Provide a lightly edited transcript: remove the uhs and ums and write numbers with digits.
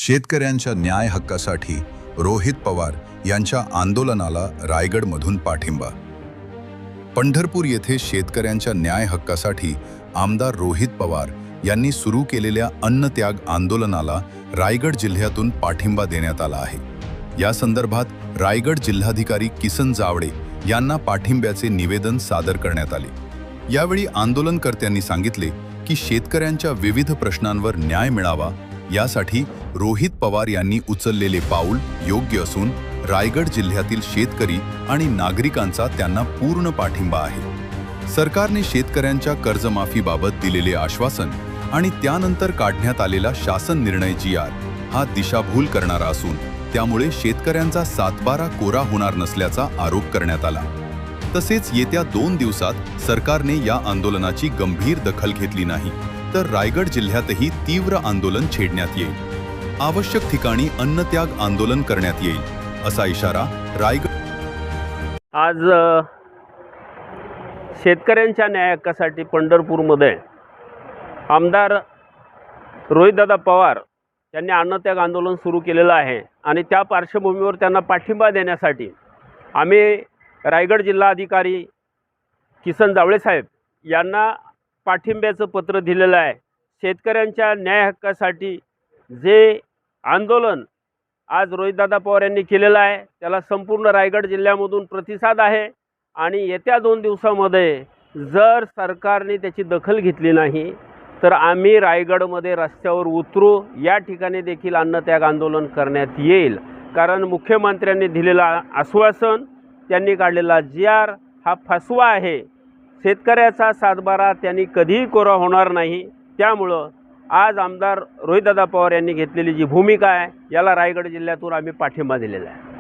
शेतकऱ्यांच्या न्याय हक्कासाठी रोहित पवार यांच्या आंदोलनाला रायगडमधून पाठिंबा। पंढरपूर येथे शेतकऱ्यांच्या न्याय हक्कासाठी आमदार रोहित पवार यांनी सुरू केलेल्या अन्नत्याग आंदोलनाला रायगड जिल्ह्यातून पाठिंबा देण्यात आला आहे। या संदर्भात रायगड जिल्हाधिकारी किसन जावडे यांना पाठिंब्याचे निवेदन सादर करण्यात आले। यावेळी आंदोलनकर्त्यांनी सांगितले की शेतकऱ्यांच्या विविध प्रश्नांवर न्याय मिळावा यासाठी रोहित पवार यांनी उचललेले पाऊल योग्य असून रायगड जिल्ह्यातील शेतकरी आणि नागरिकांचा त्यांना पूर्ण पाठिंबा आहे। सरकारने शेतकऱ्यांच्या कर्जमाफीबाबत दिलेले आश्वासन आणि त्यानंतर काढण्यात आलेला शासन निर्णय GR हा दिशाभूल करणारा असून त्यामुळे शेतकऱ्यांचा सातबारा कोरा होणार नसल्याचा आरोप करण्यात आला। तसेच येत्या 2 दिवसात सरकारने या आंदोलनाची गंभीर दखल घेतली नाही तर रायगड जिल्ह्यातही तीव्र आंदोलन छेडण्यात येईल। आवश्यक ठिकाणी अन्नत्याग आंदोलन करण्यात येईल असा इशारा रायगड। आज शेतकऱ्यांच्या न्याय हक्कासाठी पंढरपूरमध्ये आमदार रोहितदादा पवार यांनी अन्नत्याग आंदोलन सुरू केलेलं आहे आणि त्या पार्श्वभूमीवर त्यांना पाठिंबा देण्यासाठी आम्ही रायगड जिल्हाधिकारी किसन जावळे साहेब यांना पाठिंब्याचं पत्र दिलेलं आहे। शेतकऱ्यांच्या न्याय हक्कासाठी जे आंदोलन आज रोहितदादा पवार यांनी केलेलं आहे त्याला संपूर्ण रायगड जिल्ह्यामधून प्रतिसाद आहे आणि येत्या 2 दिवसामध्ये जर सरकारने त्याची दखल घेतली नाही तर आम्ही रायगडमध्ये रस्त्यावर उतरू। या ठिकाणी देखील अन्नत्याग आंदोलन करण्यात येईल, कारण मुख्यमंत्र्यांनी दिलेला आश्वासन, त्यांनी काढलेला GR हा फसवा आहे। शेतकऱ्याचा सातबारा त्यांनी कधीही कोरा होणार नाही। त्यामुळं आज आमदार रोहितदादा पवार यांनी घेतलेली जी भूमिका आहे याला रायगड जिल्ह्यातून आम्ही पाठिंबा दिलेला आहे।